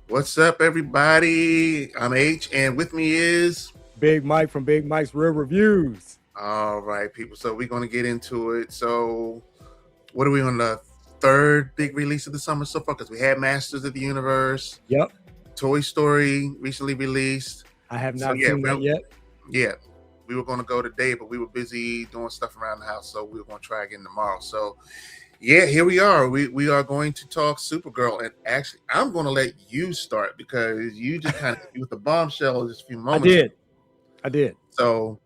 What's up, everybody? I'm H, and with me is Big Mike from Big Mike's Real Reviews. all right, people. So we're gonna get into it. So, what are we on the third big release of the summer so far? Because we had Masters of the Universe, Yep, Toy Story recently released. I have So not seen that yet. yeah, we were gonna go today, but we were busy doing stuff around the house, so we were gonna try again tomorrow. So yeah, here we are. We are going to talk Supergirl, and actually, I'm going to let you start because you just kind of hit me with the bombshell just a few moments. I did. So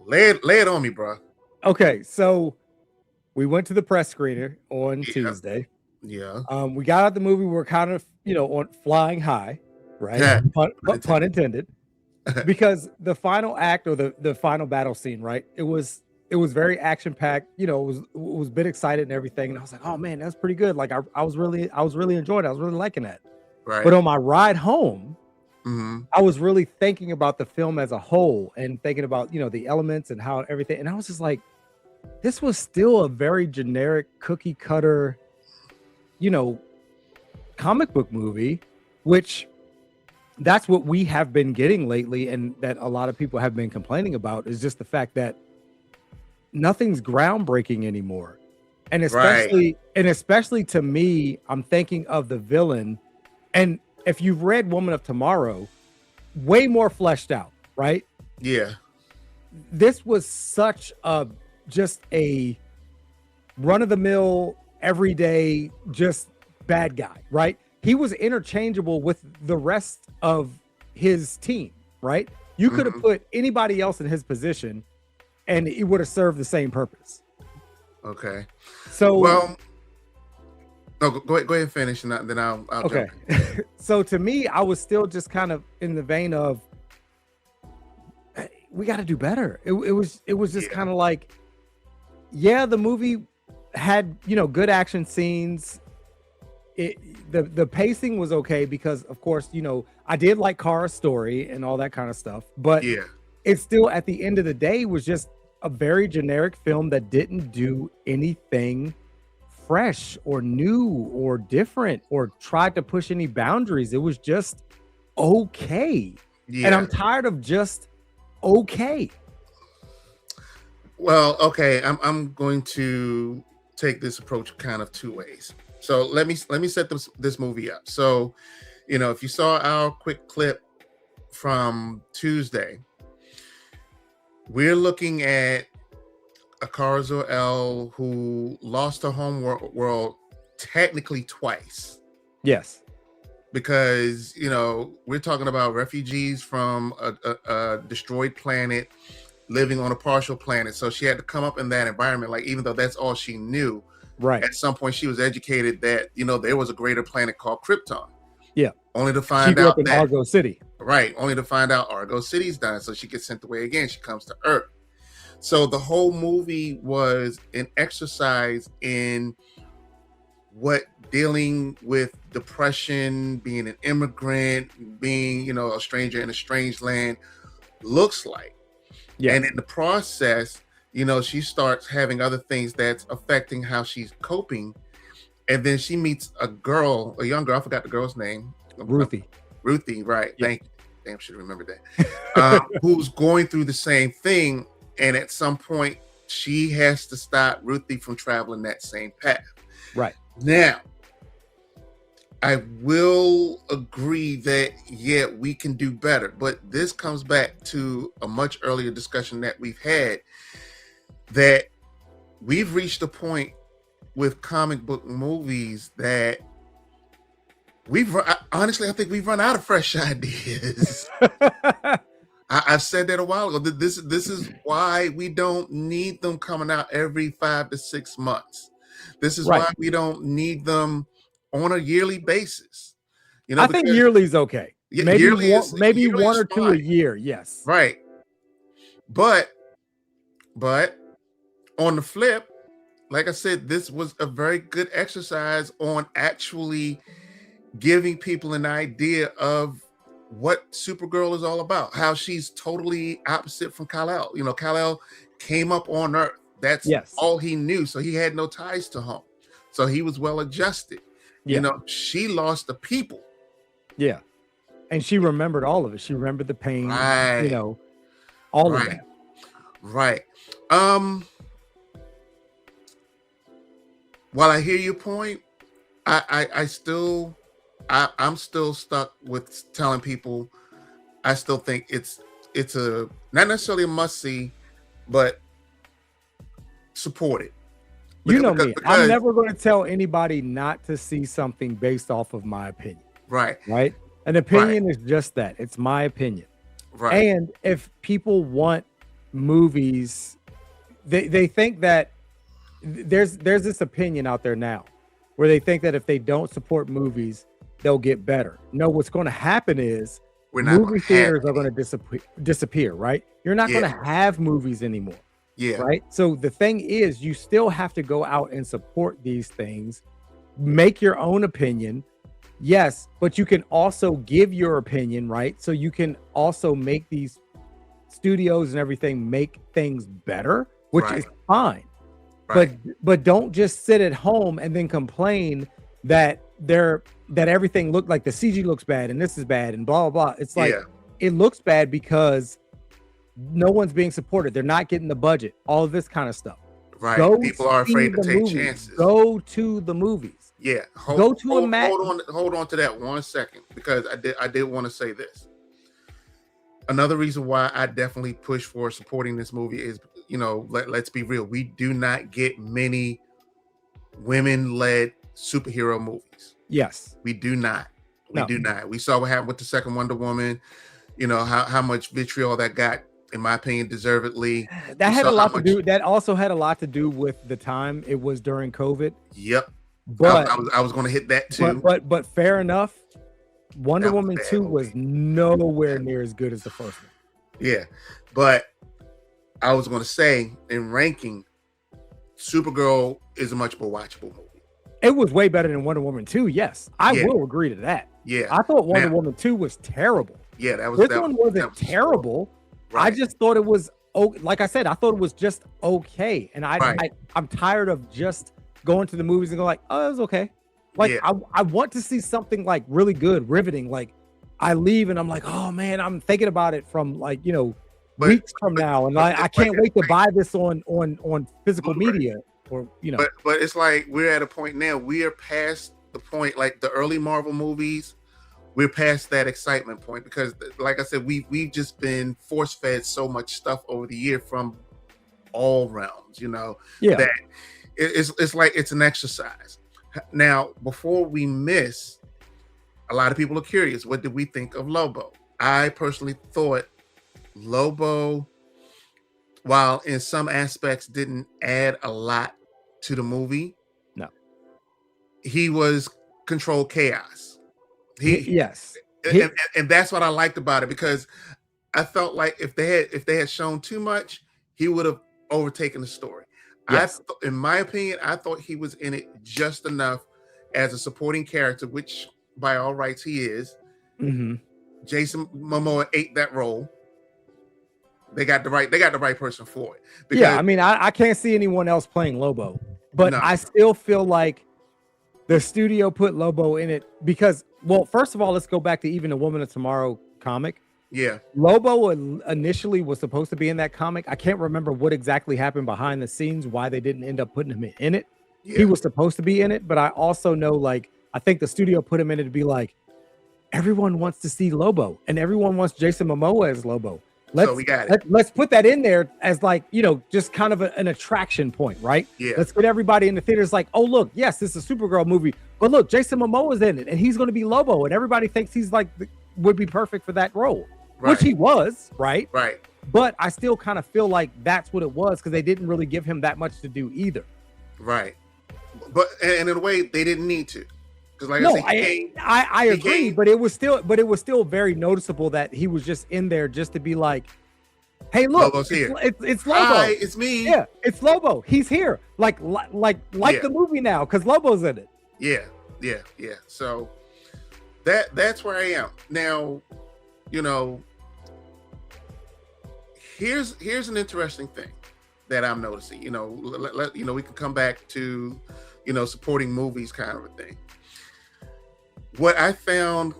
lay it on me, bro. Okay, so we went to the press screener on Yeah. Tuesday. Yeah. We got out the movie. We were kind of, on flying high, right? Pun intended. Because the final act or the final battle scene, right? It was very action packed. It was a bit excited and everything. And I was like, oh man, that's pretty good. Like I was really enjoying it. I was really liking that. Right. But on my ride home, Mm-hmm. I was really thinking about the film as a whole and thinking about, the elements and how everything. And I was just like, this was still a very generic cookie cutter, comic book movie, which that's what we have been getting lately. And that a lot of people have been complaining about is just the fact that nothing's groundbreaking anymore. And especially to me, I'm thinking of the villain. And if you've read Woman of Tomorrow, way more fleshed out, right? Yeah. This was such just a run-of-the-mill, everyday, just bad guy, right? He was interchangeable with the rest of his team, right? You could have put anybody else in his position and it would have served the same purpose. Okay. So, well, no, go ahead and finish, and then I'll okay. So to me, I was still just kind of in the vein of we got to do better. It was just kind of like, yeah, the movie had good action scenes. The pacing was okay because, of course, I did like Kara's story and all that kind of stuff, but it still at the end of the day was just a very generic film that didn't do anything fresh or new or different or tried to push any boundaries. It was just okay. And I'm tired of just okay. Well, okay, I'm going to take this approach kind of two ways. So let me set this movie up. So, if you saw our quick clip from Tuesday, we're looking at a Kara Zor-El who lost her home world technically twice. Yes. Because, we're talking about refugees from a destroyed planet living on a partial planet. So she had to come up in that environment. Like, even though that's all she knew, right? At some point she was educated that, there was a greater planet called Krypton. Yeah. Only to find she grew out up in that Argo City. Right. Only to find out Argo City's done. So she gets sent away again. She comes to Earth. So the whole movie was an exercise in what dealing with depression, being an immigrant, being, a stranger in a strange land looks like. Yeah. And in the process, she starts having other things that's affecting how she's coping. And then she meets a young girl, I forgot the girl's name. Ruthie, right. Yeah. Thank you. Damn, should remember that. Who's going through the same thing. And at some point, she has to stop Ruthie from traveling that same path. Right. Now, I will agree that, we can do better. But this comes back to a much earlier discussion that we've had, that we've reached a point with comic book movies that honestly, I think we've run out of fresh ideas. I've said that a while ago. This is why we don't need them coming out every 5 to 6 months. This is why we don't need them on a yearly basis. I think yearly is okay. Maybe yearly one or two a year. Yes. Right. But on the flip, like I said, this was a very good exercise on actually giving people an idea of what Supergirl is all about, how she's totally opposite from Kal-El. Kal-El came up on Earth. That's all he knew. So he had no ties to home. So he was well adjusted. Yeah. She lost the people. Yeah. And she remembered all of it. She remembered the pain, Right. All of that. Right. While I hear your point, I'm still stuck with telling people I still think it's a not necessarily a must see, but support it. You know me. I'm never going to tell anybody not to see something based off of my opinion. Right. An opinion is just that. It's my opinion. Right. And if people want movies, they think that there's this opinion out there now where they think that if they don't support movies, they'll get better. No, what's going to happen is movie theaters are going to disappear, right? You're not going to have movies anymore. Yeah. Right. So the thing is, you still have to go out and support these things, make your own opinion. Yes, but you can also give your opinion, right? So you can also make these studios and everything make things better, which is fine. Right. But don't just sit at home and then complain that everything looked like the CG looks bad and this is bad and blah blah blah. It's like it looks bad because no one's being supported. They're not getting the budget. All of this kind of stuff. Right. People are afraid to take chances. Go to the movies. Yeah. Hold on to that 1 second, because I did want to say this. Another reason why I definitely push for supporting this movie is, let's be real. We do not get many women-led superhero movies. Yes. We do not. We do not. We saw what happened with the second Wonder Woman. How much vitriol that got, in my opinion, deservedly. That also had a lot to do with the time. It was during COVID. Yep. But I was going to hit that too. But fair enough. Wonder Woman 2 was nowhere near as good as the first one. Yeah. But I was going to say, in ranking, Supergirl is a much more watchable movie. It was way better than Wonder Woman 2. Yes. I will agree to that. Yeah. I thought Wonder Woman 2 was terrible. Yeah, this one wasn't terrible. Right. I just thought it was, like I said, I thought it was just okay. And I'm tired of just going to the movies and go like, oh, it was okay. Like I want to see something like really good, riveting. Like I leave and I'm like, oh man, I'm thinking about it from like, weeks from now. And I can't wait to buy this on physical media or, But it's like, we're at a point now, we are past the point, like the early Marvel movies, we're past that excitement point, because like I said, we've just been force fed so much stuff over the year from all realms, that it's like it's an exercise. Now, before we miss, a lot of people are curious, what did we think of Lobo? I personally thought Lobo, while in some aspects didn't add a lot to the movie, he was controlled chaos. Yes. And that's what I liked about it, because I felt like if they had shown too much, he would have overtaken the story. Yes. In my opinion, I thought he was in it just enough as a supporting character, which by all rights he is. Mm-hmm. Jason Momoa ate that role. They got the right person for it. I mean, I can't see anyone else playing Lobo, but I still feel like the studio put Lobo in it because, well, first of all, let's go back to even the Woman of Tomorrow comic. Yeah. Lobo initially was supposed to be in that comic. I can't remember what exactly happened behind the scenes, why they didn't end up putting him in it. Yeah. He was supposed to be in it, but I also know, like, I think the studio put him in it to be like, everyone wants to see Lobo and everyone wants Jason Momoa as Lobo. Let's put that in there as like, just kind of an attraction point, right? Yeah. Let's get everybody in the theaters like, oh, look, yes, this is a Supergirl movie, but look, Jason Momoa's in it and he's going to be Lobo and everybody thinks he's like, would be perfect for that role, which he was, right? Right. But I still kind of feel like that's what it was because they didn't really give him that much to do either. Right. But and in a way they didn't need to. Because like I agree, but it was still very noticeable that he was just in there just to be like, hey, look, it's Lobo. Hi, it's me. Yeah, it's Lobo. He's here. Like the movie now, because Lobo's in it. Yeah. So that's where I am. Now, here's an interesting thing that I'm noticing. We can come back to, supporting movies kind of a thing. What I found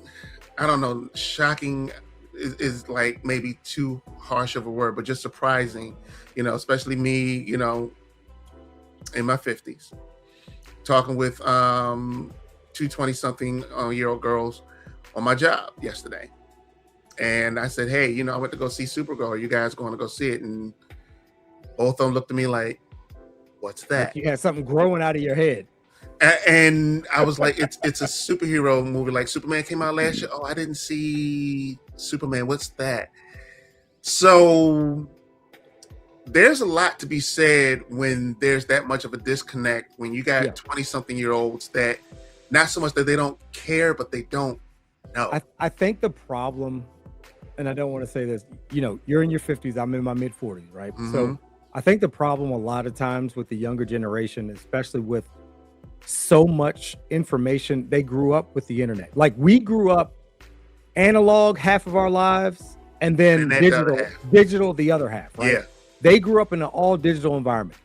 I don't know, shocking is like maybe too harsh of a word, but just surprising, especially me, in my 50s, talking with 220 something year old girls on my job yesterday. And I said, hey, I went to go see Supergirl. Are you guys going to go see it? And both of them looked at me like, what's that? Like you had something growing out of your head. And I was like, it's a superhero movie. Like Superman came out last year. Oh, I didn't see Superman. What's that? So there's a lot to be said when there's that much of a disconnect, when you got 20-something year olds that not so much that they don't care, but they don't know. I think the problem, and I don't want to say this, you're in your 50s, I'm in my mid 40s, right? Mm-hmm. So I think the problem a lot of times with the younger generation, especially with so much information, they grew up with the internet. Like we grew up analog half of our lives, and then digital the other half, right? Yeah. They grew up in an all digital environment.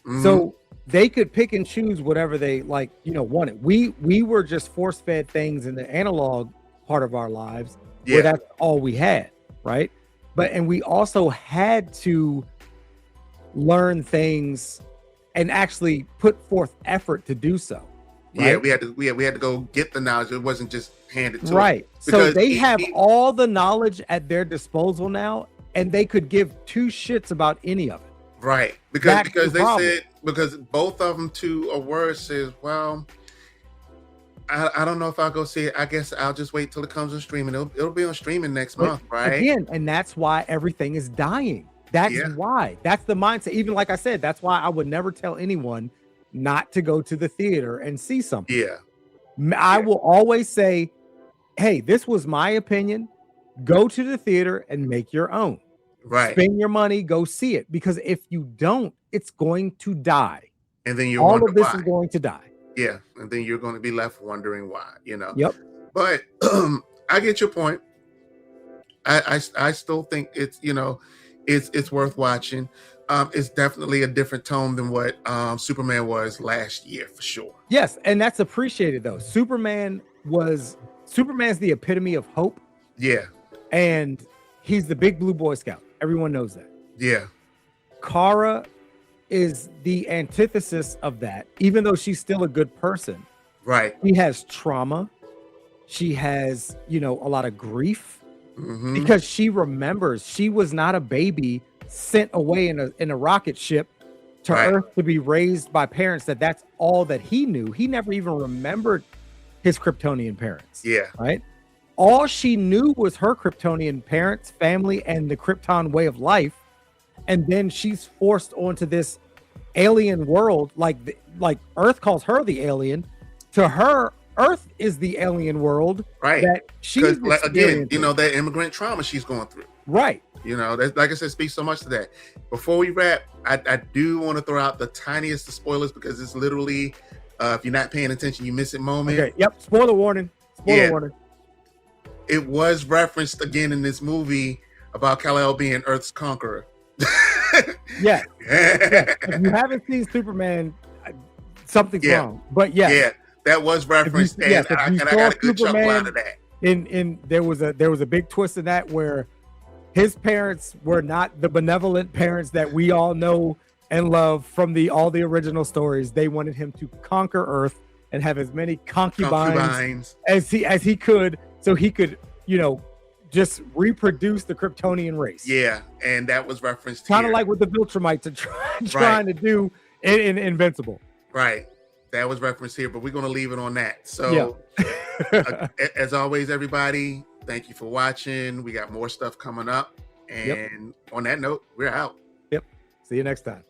Mm-hmm. So they could pick and choose whatever they wanted. We were just force fed things in the analog part of our lives where that's all we had, right? And we also had to learn things and actually put forth effort to do so. Right? Yeah, we had to go get the knowledge. It wasn't just handed to right. So they have all the knowledge at their disposal now, and they could give two shits about any of it. Right. Because they said, because both of them to a word says, well, I don't know if I'll go see it. I guess I'll just wait till it comes on streaming. It'll be on streaming next month, right? Again, and that's why everything is dying. That's why. That's the mindset. Even like I said, that's why I would never tell anyone not to go to the theater and see something. Yeah. I will always say, hey, this was my opinion. Go to the theater and make your own. Right. Spend your money, go see it. Because if you don't, it's going to die. And then all of this is going to die. Yeah. And then you're going to be left wondering why, Yep. But I get your point. I still think it's, it's worth watching. It's definitely a different tone than what Superman was last year, for sure. Yes, and that's appreciated though. Superman's the epitome of hope. Yeah. And he's the big blue Boy Scout. Everyone knows that. Yeah. Kara is the antithesis of that, even though she's still a good person. Right. She has trauma. She has, a lot of grief. Mm-hmm. Because she remembers she was not a baby sent away in a rocket ship to Earth to be raised by parents that's all that he knew. He never even remembered his Kryptonian parents. Yeah. Right. All she knew was her Kryptonian parents, family, and the Krypton way of life. And then she's forced onto this alien world, like Earth calls her the alien. To her, Earth is the alien world, right? That she's again, that immigrant trauma she's going through, right? That, like I said, speaks so much to that. Before we wrap, I do want to throw out the tiniest of spoilers because it's literally, if you're not paying attention, you miss it moment. Okay. Yep. Spoiler warning. Warning. It was referenced again in this movie about Kal-El being Earth's conqueror. Yeah. If you haven't seen Superman, something's wrong. But yeah, that was referenced, and I got a good chuckle out of that. In there was a big twist in that where his parents were not the benevolent parents that we all know and love from all the original stories. They wanted him to conquer Earth and have as many concubines as he could, so he could, just reproduce the Kryptonian race. Yeah, and that was referenced kind of like what the Viltrumites are trying to do in Invincible. Right. That was referenced here, but we're going to leave it on that. So, as always, everybody, thank you for watching. We got more stuff coming up. And on that note, we're out. Yep. See you next time.